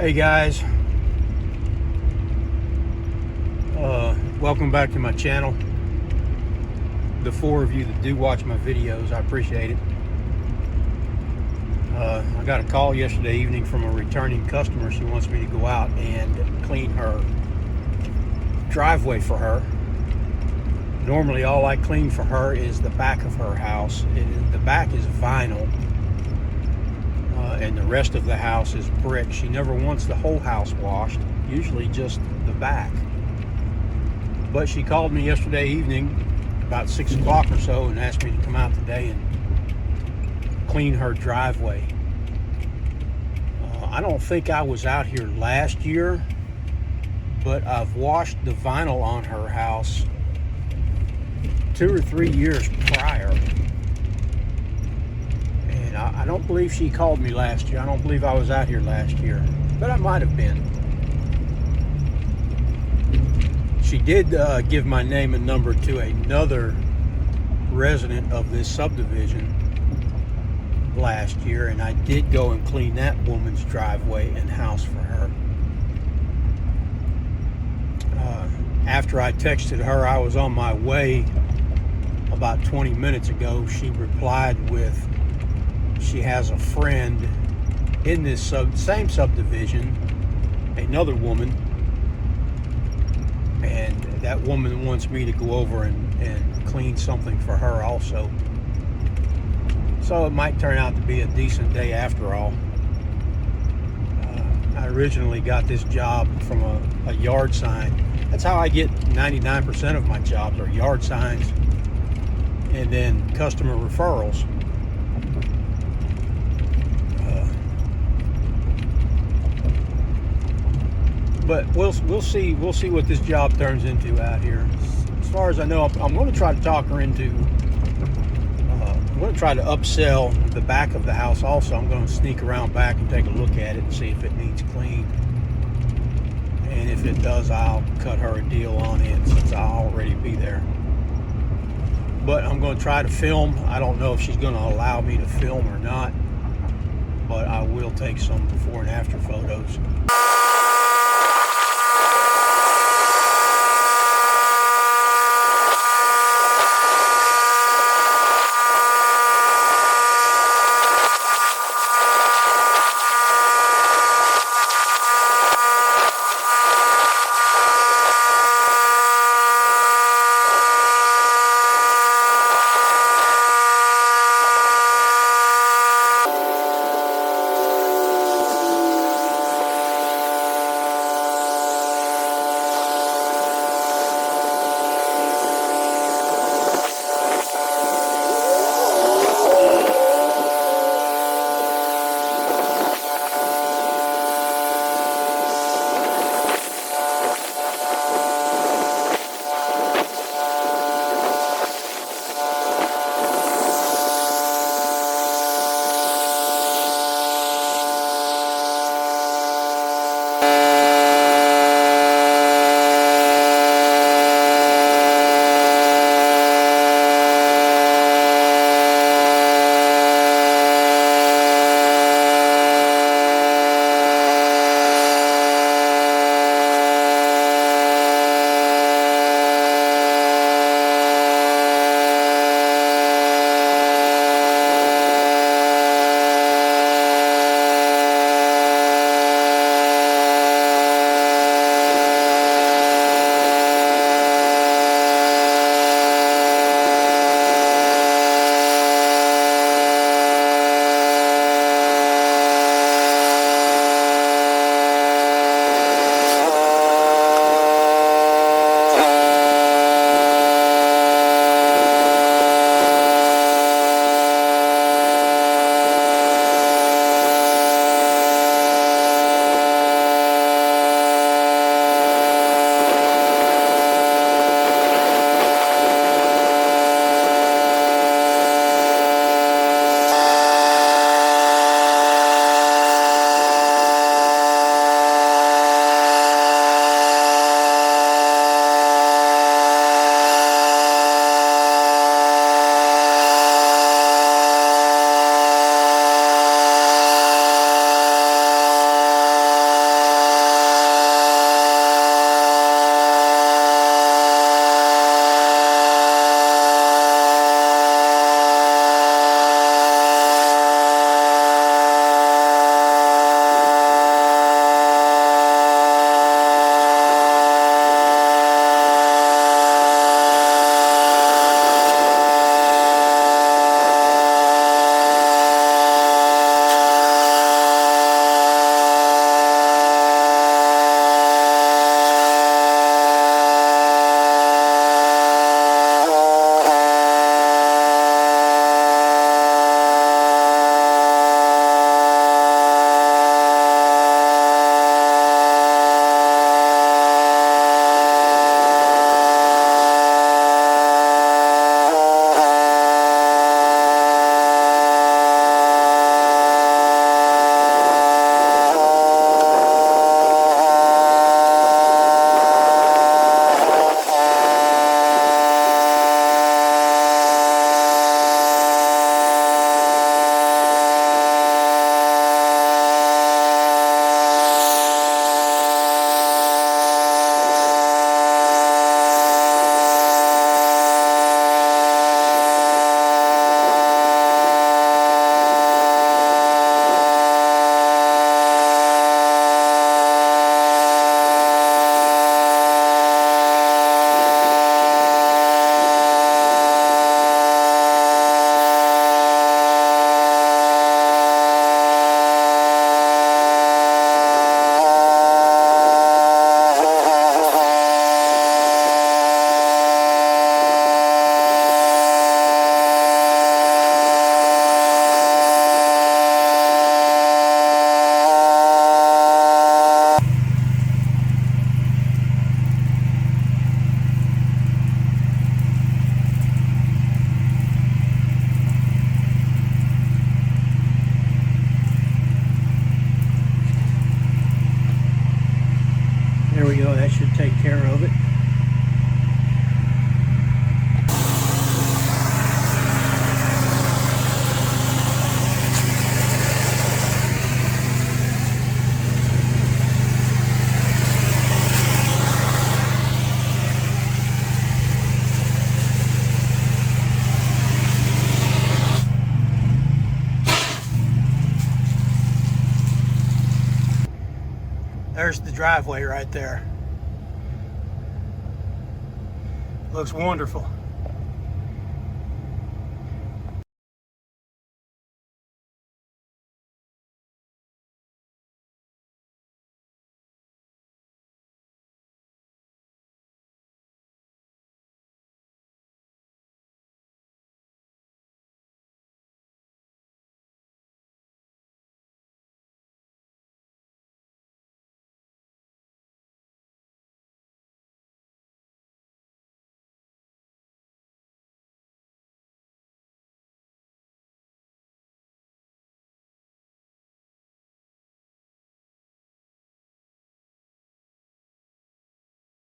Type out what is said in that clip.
Hey guys, welcome back to my channel. The 4 of you that do watch my videos, I appreciate it. I got a call yesterday evening from a returning customer. She wants me to go out and clean her driveway for her. Normally all I clean for her is the back of her house. The back is vinyl, and the rest of the house is brick. She never wants the whole house washed, usually just the back. But she called me yesterday evening about 6 o'clock or so and asked me to come out today and clean her driveway. I don't think I was out here last year, but I've washed the vinyl on her house 2 or 3 years prior. And I don't believe she called me last year. I don't believe I was out here last year, but I might have been. She did give my name and number to another resident of this subdivision last year, and I did go and clean that woman's driveway and house for her. After I texted her I was on my way about 20 minutes ago, she replied with she has a friend in this same subdivision, another woman, and that woman wants me to go over and clean something for her also. So it might turn out to be a decent day after all. I originally got this job from a yard sign. That's how I get 99% of my jobs, are yard signs and then customer referrals. But we'll see what this job turns into out here. As far as I know, I'm going to try to talk her into. I'm going to try to upsell the back of the house. Also, I'm going to sneak around back and take a look at it and see if it needs cleaned. And if it does, I'll cut her a deal on it since I'll already be there. But I'm going to try to film. I don't know if she's going to allow me to film or not, but I will take some before and after photos. There's the driveway right there. Looks wonderful.